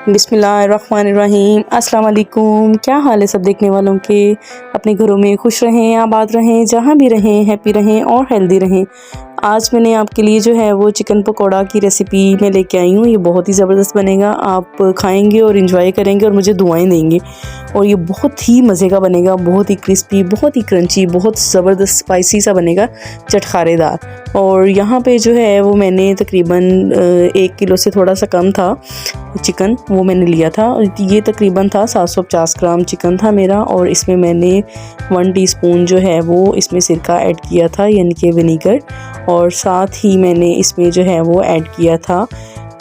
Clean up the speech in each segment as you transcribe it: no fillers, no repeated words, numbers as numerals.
बिस्मिल्लाहिर्रहमानिर्रहीम। अस्सलाम वालेकुम। क्या हाल है सब देखने वालों के। अपने घरों में खुश रहें, आबाद रहें, जहाँ भी रहें हैप्पी रहें और हेल्दी रहें। आज मैंने आपके लिए जो है वो चिकन पकौड़ा की रेसिपी मैं लेके आई हूँ। ये बहुत ही ज़बरदस्त बनेगा, आप खाएंगे और इंजॉय करेंगे और मुझे दुआएं देंगे। और ये बहुत ही मज़े का बनेगा, बहुत ही क्रिस्पी, बहुत ही क्रंची, बहुत ज़बरदस्त स्पाइसी सा बनेगा, चटखारेदार। और यहाँ पे जो है वो मैंने तकरीबन 1 किलो से थोड़ा सा कम था चिकन, वो मैंने लिया था। ये तकरीबन था 750 ग्राम चिकन था मेरा। और इसमें मैंने 1 टीस्पून जो है वो इसमें सिरका ऐड किया था, यानी कि विनीगर। और साथ ही मैंने इसमें जो है वो ऐड किया था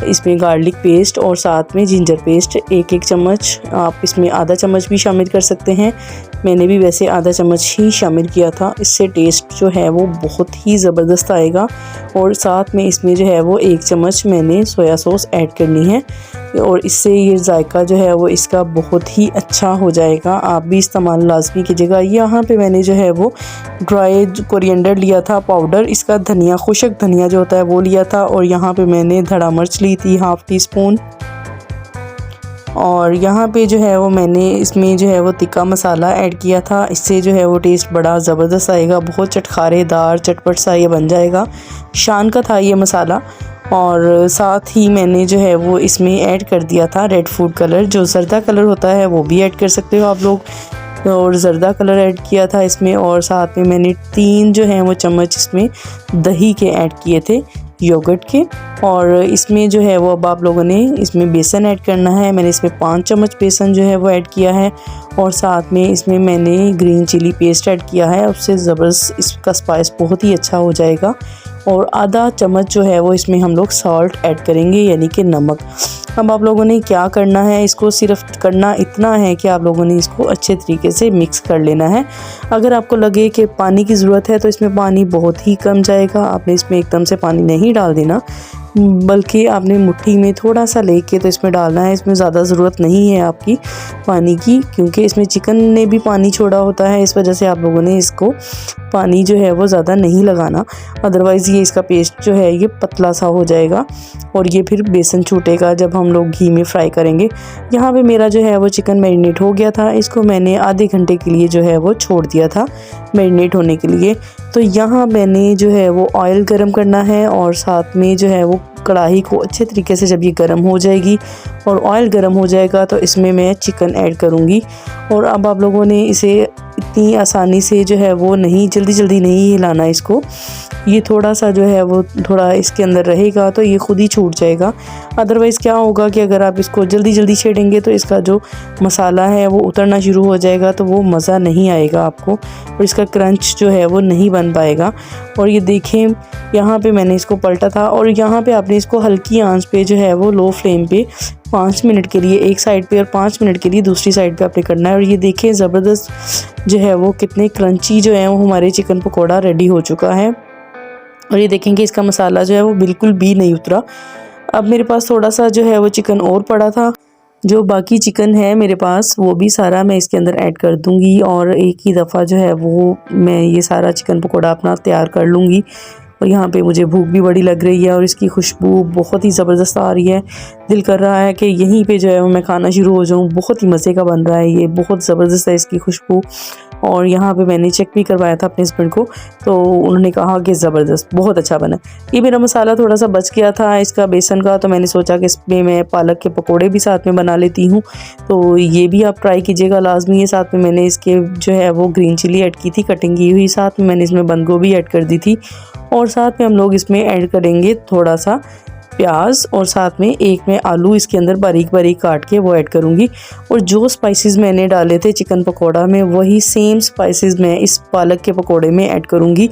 इसमें गार्लिक पेस्ट और साथ में जिंजर पेस्ट 1-1 चम्मच। आप इसमें आधा चम्मच भी शामिल कर सकते हैं, मैंने भी वैसे आधा चम्मच ही शामिल किया था। इससे टेस्ट जो है वो बहुत ही ज़बरदस्त आएगा। और साथ में इसमें जो है वो 1 चम्मच मैंने सोया सॉस ऐड करनी है, और इससे ये जायका जो है वो इसका बहुत ही अच्छा हो जाएगा। आप भी इस्तेमाल लाजमी कीजिएगा। यहाँ पे मैंने जो है वो ड्राई कोरिएंडर लिया था पाउडर, इसका धनिया, खुशक धनिया जो होता है वो लिया था। और यहाँ पे मैंने धड़ा मिर्च ली थी 1/2 टीस्पून। और यहाँ पे जो है वो मैंने इसमें जो है वो तिक्का मसाला ऐड किया था। इससे जो है वो टेस्ट बड़ा ज़बरदस्त आएगा, बहुत चटखारेदार चटपट सा ये बन जाएगा। शान का था ये मसाला। और साथ ही मैंने जो है वो इसमें ऐड कर दिया था रेड फूड कलर, जो जर्दा कलर होता है वो भी ऐड कर सकते हो आप लोग। और ज़र्दा कलर ऐड किया था इसमें। और साथ में मैंने 3 जो है वो चम्मच इसमें दही के ऐड किए थे, योगर्ट के। और इसमें जो है वो अब आप लोगों ने इसमें बेसन ऐड करना है। मैंने इसमें 5 चम्मच बेसन जो है वो ऐड किया है। और साथ में इसमें मैंने ग्रीन चिली पेस्ट ऐड किया है, उससे ज़बरदस्त इसका स्पाइस बहुत ही अच्छा हो जाएगा। और आधा चम्मच जो है वो इसमें हम लोग सॉल्ट ऐड करेंगे, यानी कि नमक। अब आप लोगों ने क्या करना है, इसको सिर्फ करना इतना है कि आप लोगों ने इसको अच्छे तरीके से मिक्स कर लेना है। अगर आपको लगे कि पानी की ज़रूरत है तो इसमें पानी बहुत ही कम जाएगा। आपने इसमें एकदम से पानी नहीं डाल देना, बल्कि आपने मुट्ठी में थोड़ा सा लेके तो इसमें डालना है। इसमें ज़्यादा ज़रूरत नहीं है आपकी पानी की, क्योंकि इसमें चिकन ने भी पानी छोड़ा होता है। इस वजह से आप लोगों ने इसको पानी जो है वो ज़्यादा नहीं लगाना, अदरवाइज़ ये इसका पेस्ट जो है ये पतला सा हो जाएगा और ये फिर बेसन छूटेगा जब हम लोग घी में फ्राई करेंगे। यहाँ पे मेरा जो है वो चिकन मैरिनेट हो गया था, इसको मैंने आधे घंटे के लिए जो है वो छोड़ दिया था मैरिनेट होने के लिए। तो यहाँ मैंने जो है वो ऑयल गरम करना है, और साथ में जो है वो कढ़ाई को अच्छे तरीके से जब ये गर्म हो जाएगी और ऑयल गर्म हो जाएगा तो इसमें मैं चिकन ऐड करूँगी। और अब आप लोगों ने इसे इतनी आसानी से जो है वो नहीं, जल्दी जल्दी नहीं हिलाना इसको। ये थोड़ा सा जो है वो थोड़ा इसके अंदर रहेगा तो ये खुद ही छूट जाएगा। अदरवाइज़ क्या होगा कि अगर आप इसको जल्दी जल्दी छेड़ेंगे तो इसका जो मसाला है वो उतरना शुरू हो जाएगा, तो वो मज़ा नहीं आएगा आपको और इसका क्रंच जो है वो नहीं बन पाएगा। और ये देखें, यहाँ पे मैंने इसको पलटा था और यहाँ पे आपने इसको हल्की आंच पे जो है वो लो फ्लेम पे 5 मिनट के लिए एक साइड पे और 5 मिनट के लिए दूसरी साइड पे आपने करना है। और ये देखें ज़बरदस्त जो है वो कितने क्रंची जो है वो हमारे चिकन पकौड़ा रेडी हो चुका है। और ये देखेंगे इसका मसाला जो है वो बिल्कुल भी नहीं उतरा। अब मेरे पास थोड़ा सा जो है वो चिकन और पड़ा था, जो बाकी चिकन है मेरे पास वो भी सारा मैं इसके अंदर ऐड कर दूंगी और एक ही दफ़ा जो है वो मैं ये सारा चिकन पकौड़ा अपना तैयार कर लूँगी। और यहाँ पे मुझे भूख भी बड़ी लग रही है और इसकी खुशबू बहुत ही ज़बरदस्त आ रही है। दिल कर रहा है कि यहीं पे जो है वो मैं खाना शुरू हो जाऊँ। बहुत ही मज़े का बन रहा है ये, बहुत ज़बरदस्त है इसकी खुशबू। और यहाँ पे मैंने चेक भी करवाया था अपने हस्बैंड को, तो उन्होंने कहा कि ज़बरदस्त, बहुत अच्छा बना। ये मेरा मसाला थोड़ा सा बच गया था इसका बेसन का, तो मैंने सोचा कि इसमें मैं पालक के पकोड़े भी साथ में बना लेती हूँ, तो ये भी आप ट्राई कीजिएगा लाजमी है। साथ में मैंने इसके जो है वो ग्रीन चिली ऐड की थी कटिंग की हुई, साथ में मैंने इसमें बंद गोभी ऐड कर दी थी। और साथ में हम लोग इसमें ऐड करेंगे थोड़ा सा प्याज, और साथ में एक मैं आलू इसके अंदर बारीक बारीक काट के वो ऐड करूँगी। और जो स्पाइसेस मैंने डाले थे चिकन पकोड़ा में वही सेम स्पाइसेस मैं इस पालक के पकोड़े में ऐड करूँगी।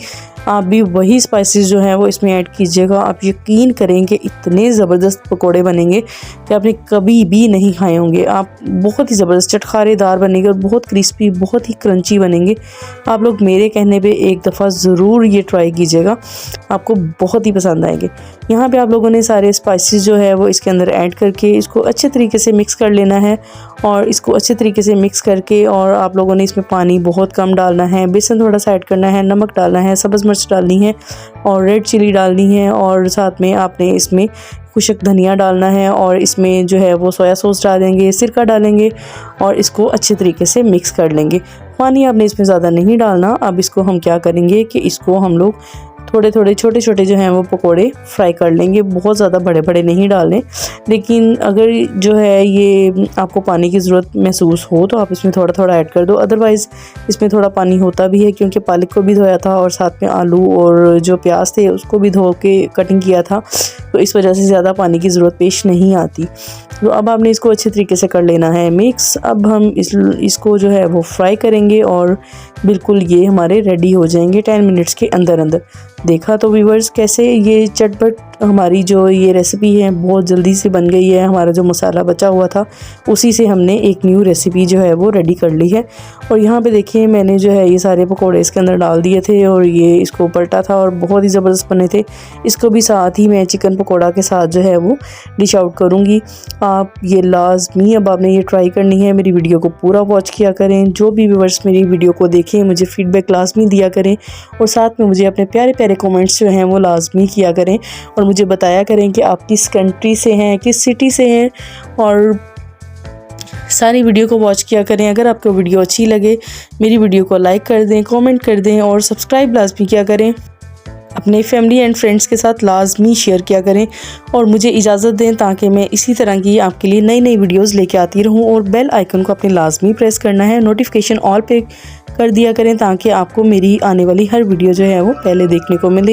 आप भी वही स्पाइसेस जो है वो इसमें ऐड कीजिएगा। आप यकीन करें कि इतने ज़बरदस्त पकोड़े बनेंगे कि आपने कभी भी नहीं खाए होंगे। आप बहुत ही ज़बरदस्त चटखारेदार बनेंगे और बहुत क्रिस्पी, बहुत ही क्रंची बनेंगे। आप लोग मेरे कहने पे एक दफ़ा ज़रूर ये ट्राई कीजिएगा, आपको बहुत ही पसंद आएंगे। यहाँ पे आप लोगों ने सारे स्पाइसेस जो है वो इसके अंदर ऐड करके इसको अच्छे तरीके से मिक्स कर लेना है। और इसको अच्छे तरीके से मिक्स करके, और आप लोगों ने इसमें पानी बहुत कम डालना है, बेसन थोड़ा सा ऐड करना है, नमक डालना है, सब्ज़ मिर्च डालनी है और रेड चिली डालनी है। और साथ में आपने इसमें खुशक धनिया डालना है और इसमें जो है वो सोया सॉस डालेंगे, सिरका डालेंगे और इसको अच्छे तरीके से मिक्स कर लेंगे। पानी आपने इसमें ज़्यादा नहीं डालना। अब इसको हम क्या करेंगे कि इसको हम लोग थोड़े थोड़े छोटे छोटे जो हैं वो पकोड़े फ्राई कर लेंगे। बहुत ज़्यादा बड़े बड़े नहीं डालने, लेकिन अगर जो है ये आपको पानी की ज़रूरत महसूस हो तो आप इसमें थोड़ा थोड़ा ऐड कर दो। अदरवाइज़ इसमें थोड़ा पानी होता भी है, क्योंकि पालक को भी धोया था और साथ में आलू और जो प्याज थे उसको भी धो के कटिंग किया था, तो इस वजह से ज़्यादा पानी की ज़रूरत पेश नहीं आती। तो अब आपने इसको अच्छे तरीके से कर लेना है मिक्स। अब हम इसको जो है वो फ्राई करेंगे और बिल्कुल ये हमारे रेडी हो जाएंगे 10 मिनट्स के अंदर अंदर। देखा तो व्यूअर्स कैसे ये चटपट हमारी जो ये रेसिपी है बहुत जल्दी से बन गई है। हमारा जो मसाला बचा हुआ था उसी से हमने एक न्यू रेसिपी जो है वो रेडी कर ली है। और यहाँ पे देखिए मैंने जो है ये सारे पकोड़े इसके अंदर डाल दिए थे और ये इसको पलटा था और बहुत ही ज़बरदस्त बने थे। इसको भी साथ ही मैं चिकन पकोड़ा के साथ जो है वो डिश आउट करूँगी। आप ये लाजमी अब आपने ये ट्राई करनी है। मेरी वीडियो को पूरा वॉच किया करें। जो भी व्यूअर्स मेरी वीडियो को देखें मुझे फीडबैक लाजमी दिया करें और साथ में मुझे अपने प्यारे प्यारे कमेंट्स जो हैं वो लाजमी किया करें और मुझे बताया करें कि आप किस कंट्री से हैं, किस सिटी से हैं, और सारी वीडियो को वॉच किया करें। अगर आपको वीडियो अच्छी लगे मेरी वीडियो को लाइक कर दें, कमेंट कर दें और सब्सक्राइब लाजमी किया करें। अपने फैमिली एंड फ्रेंड्स के साथ लाजमी शेयर किया करें और मुझे इजाज़त दें ताकि मैं इसी तरह की आपके लिए नई नई वीडियोस लेके आती रहूं। और बेल आइकन को अपने लाजमी प्रेस करना है, नोटिफिकेशन ऑल पे कर दिया करें ताकि आपको मेरी आने वाली हर वीडियो जो है वो पहले देखने को मिले।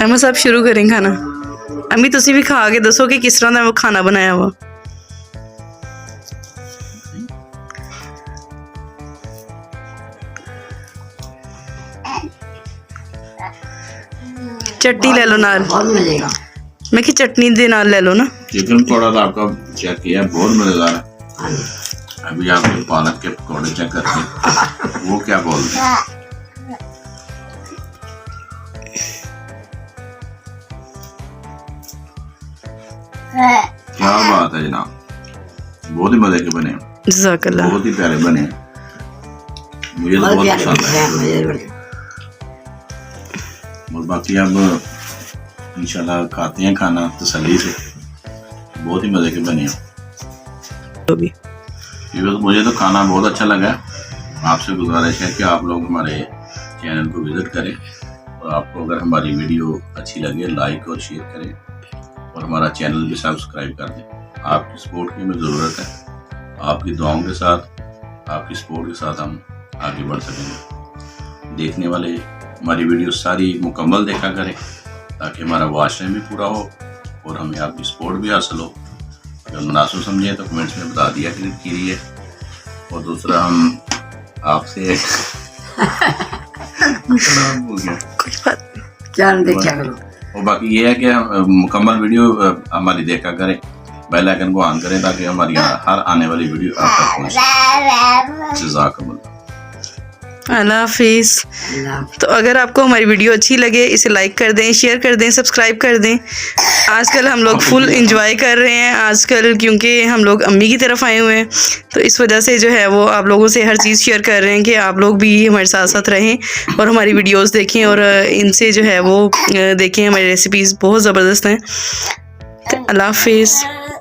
अम्मा साहब शुरू करें खाना। अम्मी तुसी भी खा के दसो कि किस तरह का वो खाना बनाया हुआ। चटनी ले लो नाल, मैं कि चटनी दे नाल ले लो ना। चिकन पकौड़ा तो आपका चेक किया, बहुत मजेदार है। अभी आपके पालक के पकौड़े चेक करते वो क्या बोलते हैं। क्या बात है जनाब, बहुत ही मजे के बने, जज़ाकल्लाह, बहुत ही प्यारे बने। मुझे तो बहुत पसंद है। और बाकी अब इंशाल्लाह खाते हैं खाना तसल्ली से, बहुत ही मजे के बने हैं। मुझे तो खाना बहुत अच्छा लगा। आपसे गुजारिश है कि आप लोग हमारे चैनल को विजिट करें और आपको अगर हमारी वीडियो अच्छी लगे लाइक और शेयर करें और हमारा चैनल भी सब्सक्राइब कर दें। आपकी सपोर्ट की हमें ज़रूरत है। आपकी दुआओं के साथ, आपकी सपोर्ट के साथ हम आगे बढ़ सकेंगे। देखने वाले हमारी वीडियो सारी मुकम्मल देखा करें ताकि हमारा वॉच टाइम भी पूरा हो और हमें आपकी सपोर्ट भी हासिल हो। अगर मुनासिब समझें तो कमेंट्स में बता दिया कीजिए। और दूसरा हम आपसे और बाकी ये है कि मुकम्मल वीडियो हमारी देखा करें, बेल आइकन को ऑन करें ताकि हमारी हर आने वाली वीडियो आप तक पहुंचे। जज़ाकल्लाह, अल्लाह हाफिज़। तो अगर आपको हमारी वीडियो अच्छी लगे इसे लाइक कर दें, शेयर कर दें, सब्सक्राइब कर दें। आजकल हम लोग फुल इंजॉय कर रहे हैं आजकल, क्योंकि हम लोग अम्मी की तरफ आए हुए हैं, तो इस वजह से जो है वो आप लोगों से हर चीज़ शेयर कर रहे हैं कि आप लोग भी हमारे साथ साथ रहें और हमारी वीडियोस देखें और इनसे जो है वो देखें। हमारी रेसिपीज़ बहुत ज़बरदस्त हैं। तो अल्लाह हाफिज़।